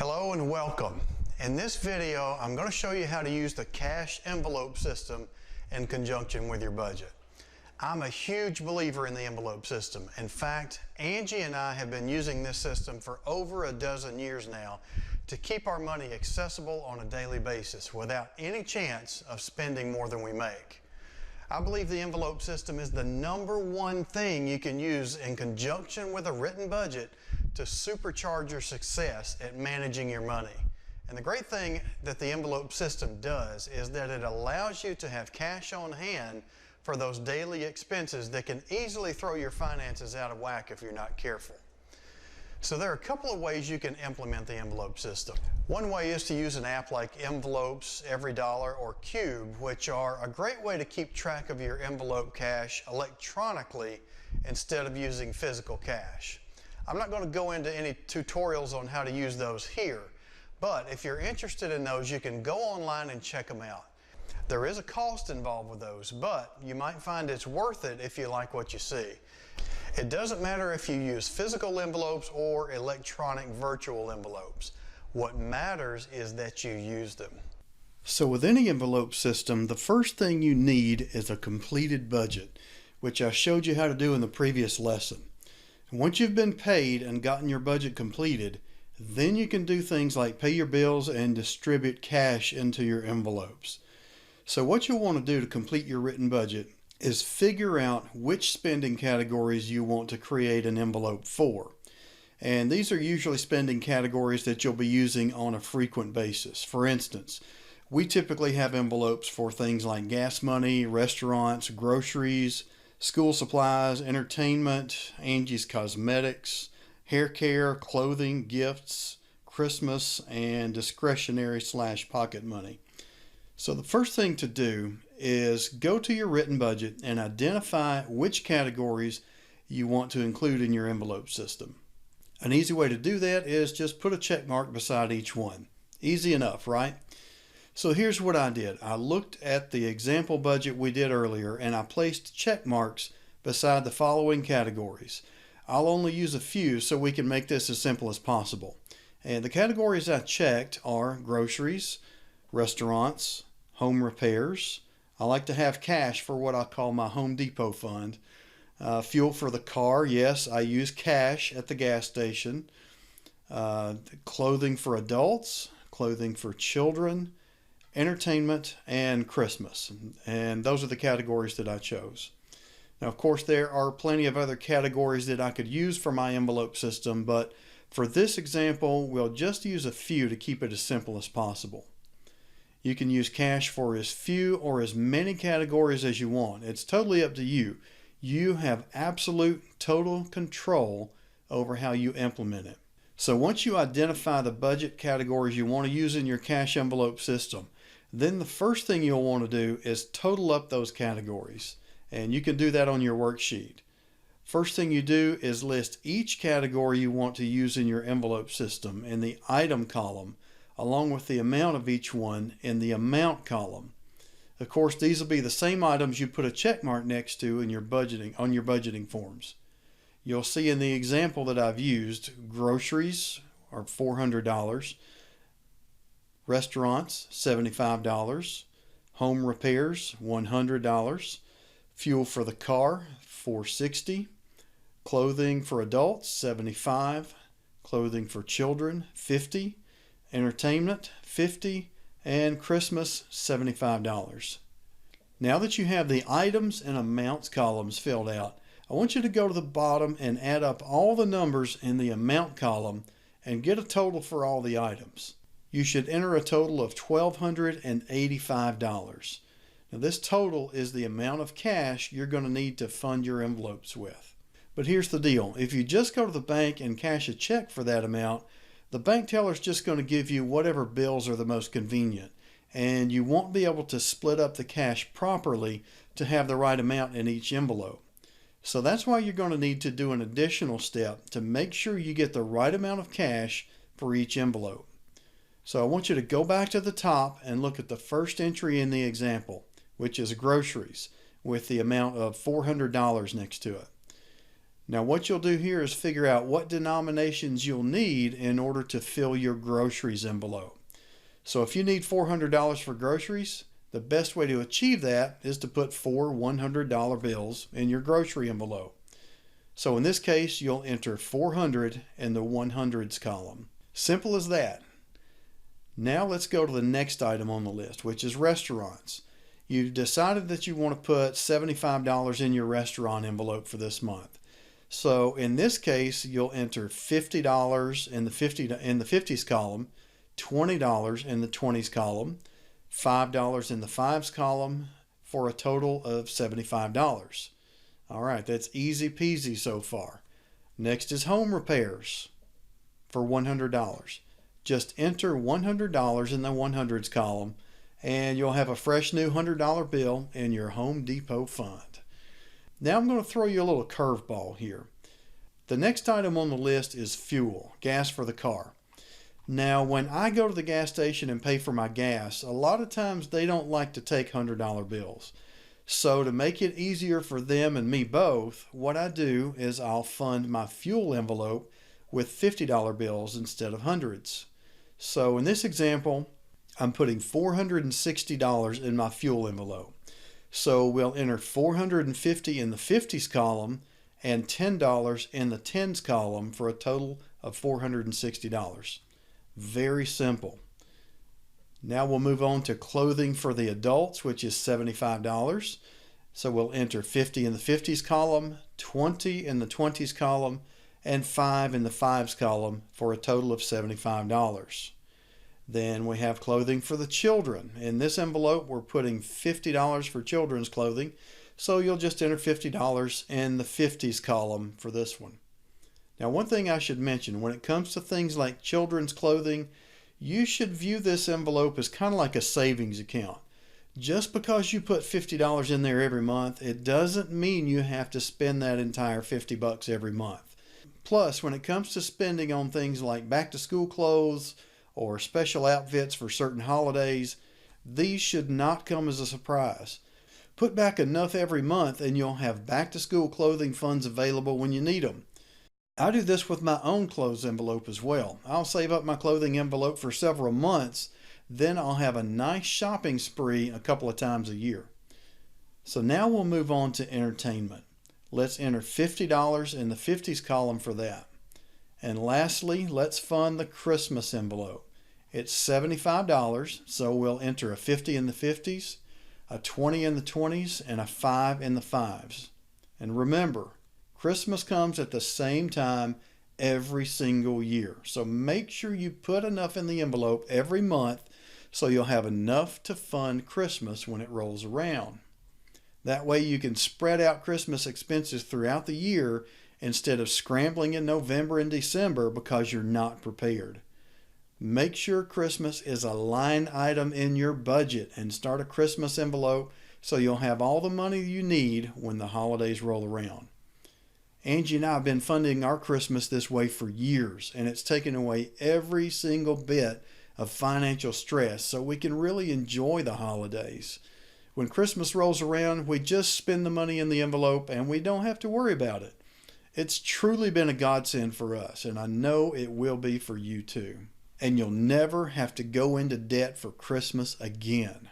Hello and welcome. In this video, I'm going to show you how to use the cash envelope system in conjunction with your budget. I'm a huge believer in the envelope system. In fact, Angie and I have been using this system for over a dozen years now to keep our money accessible on a daily basis without any chance of spending more than we make. I believe the envelope system is the #1 thing you can use in conjunction with a written budget to supercharge your success at managing your money. And the great thing that the envelope system does is that it allows you to have cash on hand for those daily expenses that can easily throw your finances out of whack if you're not careful. So there are a couple of ways you can implement the envelope system. One way is to use an app like Envelopes, EveryDollar, or Cube, which are a great way to keep track of your envelope cash electronically instead of using physical cash. I'm not going to go into any tutorials on how to use those here, but if you're interested in those, you can go online and check them out. There is a cost involved with those, but you might find it's worth it if you like what you see. It doesn't matter if you use physical envelopes or electronic virtual envelopes. What matters is that you use them. So with any envelope system, the first thing you need is a completed budget, which I showed you how to do in the previous lesson. Once you've been paid and gotten your budget completed, then you can do things like pay your bills and distribute cash into your envelopes. So what you'll want to do to complete your written budget is figure out which spending categories you want to create an envelope for. And these are usually spending categories that you'll be using on a frequent basis. For instance, we typically have envelopes for things like gas money, restaurants, groceries, school supplies, entertainment, Angie's Cosmetics, hair care, clothing, gifts, Christmas, and discretionary/pocket money. So the first thing to do is go to your written budget and identify which categories you want to include in your envelope system. An easy way to do that is just put a check mark beside each one. Easy enough, right? So here's what I did. I looked at the example budget we did earlier and I placed check marks beside the following categories. I'll only use a few so we can make this as simple as possible. And the categories I checked are groceries, restaurants, home repairs. I like to have cash for what I call my Home Depot fund. Fuel for the car, yes, I use cash at the gas station. Clothing for adults, clothing for children, entertainment, and Christmas. And those are the categories that I chose. Now, of course, there are plenty of other categories that I could use for my envelope system, but for this example, we'll just use a few to keep it as simple as possible. You can use cash for as few or as many categories as you want. It's totally up to you. You have absolute total control over how you implement it. So once you identify the budget categories you want to use in your cash envelope system, then the first thing you'll want to do is total up those categories. And you can do that on your worksheet. First thing you do is list each category you want to use in your envelope system in the item column, along with the amount of each one in the amount column. Of course, these will be the same items you put a check mark next to in your budgeting on your budgeting forms. You'll see in the example that I've used, groceries are $400, restaurants $75, home repairs $100, fuel for the car $460, clothing for adults $75, clothing for children $50, entertainment $50, and Christmas $75. Now that you have the items and amounts columns filled out, I want you to go to the bottom and add up all the numbers in the amount column and get a total for all the items. You should enter a total of $1,285. Now this total is the amount of cash you're going to need to fund your envelopes with. But here's the deal. If you just go to the bank and cash a check for that amount, the bank teller's just going to give you whatever bills are the most convenient, and you won't be able to split up the cash properly to have the right amount in each envelope. So that's why you're going to need to do an additional step to make sure you get the right amount of cash for each envelope. So I want you to go back to the top and look at the first entry in the example, which is groceries, with the amount of $400 next to it. Now what you'll do here is figure out what denominations you'll need in order to fill your groceries envelope. So if you need $400 for groceries, the best way to achieve that is to put 4 $100 bills in your grocery envelope. So in this case, you'll enter 400 in the 100s column. Simple as that. Now let's go to the next item on the list, which is restaurants. You've decided that you want to put $75 in your restaurant envelope for this month. So in this case, you'll enter $50 in the 50s column, $20 in the 20s column, $5 in the 5s column, for a total of $75. All right, that's easy peasy so far. Next is home repairs for $100. Just enter $100 in the 100s column and you'll have a fresh new $100 bill in your Home Depot fund. Now I'm going to throw you a little curveball here. The next item on the list is fuel, gas for the car. Now when I go to the gas station and pay for my gas, a lot of times they don't like to take $100 bills. So to make it easier for them and me both, what I do is I'll fund my fuel envelope with $50 bills instead of hundreds. So in this example, I'm putting $460 in my fuel envelope. So we'll enter $450 in the 50s column and $10 in the 10s column for a total of $460. Very simple. Now we'll move on to clothing for the adults, which is $75. So we'll enter 50 in the 50s column, 20 in the 20s column, and 5 in the 5s column for a total of $75. Then we have clothing for the children. In this envelope, we're putting $50 for children's clothing. So you'll just enter $50 in the 50s column for this one. Now, one thing I should mention, when it comes to things like children's clothing, you should view this envelope as kind of like a savings account. Just because you put $50 in there every month, it doesn't mean you have to spend that entire $50 every month. Plus, when it comes to spending on things like back to school clothes or special outfits for certain holidays, these should not come as a surprise. Put back enough every month and you'll have back to school clothing funds available when you need them. I do this with my own clothes envelope as well. I'll save up my clothing envelope for several months, then I'll have a nice shopping spree a couple of times a year. So now we'll move on to entertainment. Let's enter $50 in the 50s column for that. And lastly, let's fund the Christmas envelope. It's $75, so we'll enter a 50 in the 50s, a 20 in the 20s, and a 5 in the 5s. And remember, Christmas comes at the same time every single year. So make sure you put enough in the envelope every month so you'll have enough to fund Christmas when it rolls around. That way you can spread out Christmas expenses throughout the year instead of scrambling in November and December because you're not prepared. Make sure Christmas is a line item in your budget and start a Christmas envelope so you'll have all the money you need when the holidays roll around. Angie and I have been funding our Christmas this way for years, and it's taken away every single bit of financial stress so we can really enjoy the holidays. When Christmas rolls around, we just spend the money in the envelope and we don't have to worry about it. It's truly been a godsend for us, and I know it will be for you too. And you'll never have to go into debt for Christmas again.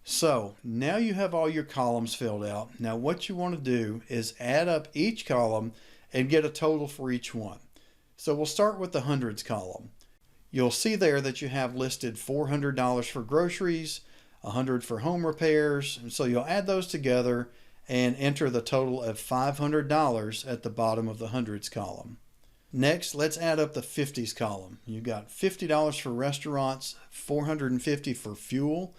So now you have all your columns filled out. Now what you want to do is add up each column and get a total for each one. So we'll start with the hundreds column. You'll see there that you have listed $400 for groceries, $100 for home repairs, and so you'll add those together and enter the total of $500 at the bottom of the hundreds column. Next, let's add up the 50s column. You've got $50 for restaurants, $450 for fuel,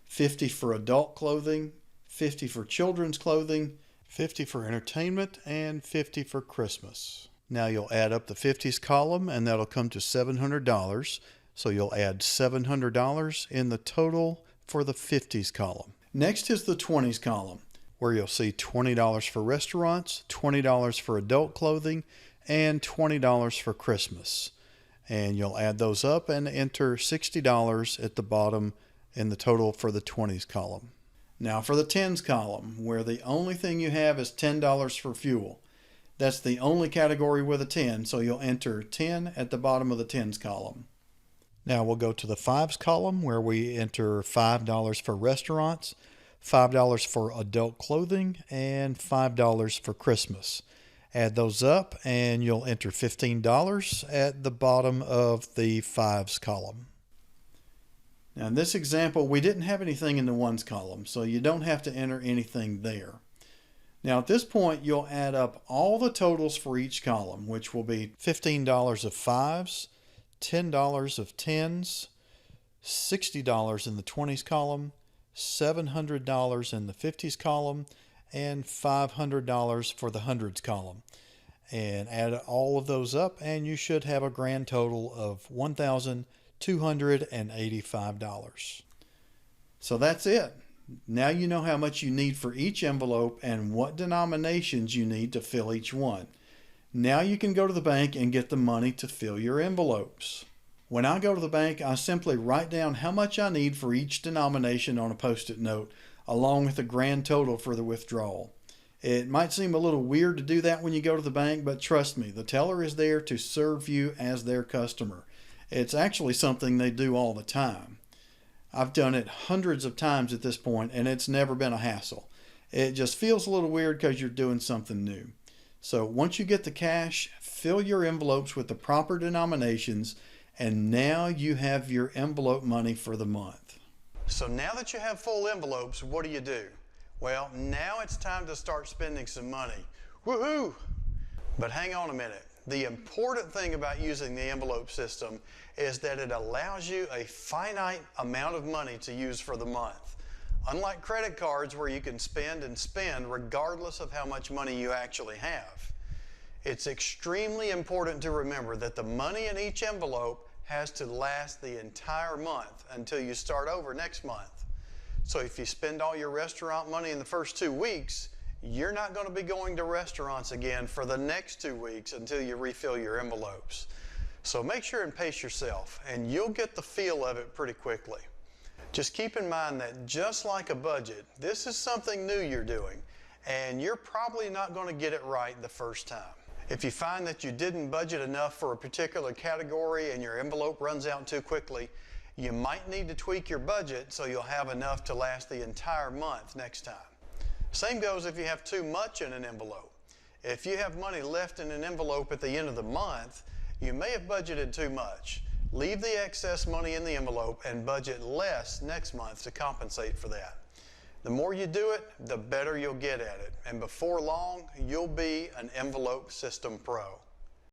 $50 for adult clothing, $50 for children's clothing, $50 for entertainment, and $50 for Christmas. Now you'll add up the 50s column and that'll come to $700. So you'll add $700 in the total for the 50s column. Next is the 20s column, where you'll see $20 for restaurants, $20 for adult clothing, and $20 for Christmas. And you'll add those up and enter $60 at the bottom in the total for the 20s column. Now for the 10s column, where the only thing you have is $10 for fuel. That's the only category with a 10, so you'll enter 10 at the bottom of the tens column. Now we'll go to the fives column where we enter $5 for restaurants, $5 for adult clothing, and $5 for Christmas. Add those up and you'll enter $15 at the bottom of the fives column. Now in this example, we didn't have anything in the ones column, so you don't have to enter anything there. Now at this point, you'll add up all the totals for each column, which will be $15 of fives, $10 of tens, $60 in the 20s column, $700 in the 50s column, and $500 for the hundreds column. And add all of those up and you should have a grand total of $1,285. So that's it. Now you know how much you need for each envelope and what denominations you need to fill each one. Now you can go to the bank and get the money to fill your envelopes. When I go to the bank, I simply write down how much I need for each denomination on a Post-it note, along with the grand total for the withdrawal. It might seem a little weird to do that when you go to the bank, but trust me, the teller is there to serve you as their customer. It's actually something they do all the time. I've done it hundreds of times at this point, and it's never been a hassle. It just feels a little weird because you're doing something new. So once you get the cash, fill your envelopes with the proper denominations, and now you have your envelope money for the month. So now that you have full envelopes, what do? Well, now it's time to start spending some money. Woohoo! But hang on a minute. The important thing about using the envelope system is that it allows you a finite amount of money to use for the month. Unlike credit cards where you can spend and spend regardless of how much money you actually have. It's extremely important to remember that the money in each envelope has to last the entire month until you start over next month. So if you spend all your restaurant money in the first 2 weeks, you're not going to be going to restaurants again for the next 2 weeks until you refill your envelopes. So make sure and pace yourself, and you'll get the feel of it pretty quickly. Just keep in mind that just like a budget, this is something new you're doing, and you're probably not going to get it right the first time. If you find that you didn't budget enough for a particular category and your envelope runs out too quickly, you might need to tweak your budget so you'll have enough to last the entire month next time. Same goes if you have too much in an envelope. If you have money left in an envelope at the end of the month, you may have budgeted too much. Leave the excess money in the envelope and budget less next month to compensate for that. The more you do it, the better you'll get at it. And before long, you'll be an envelope system pro.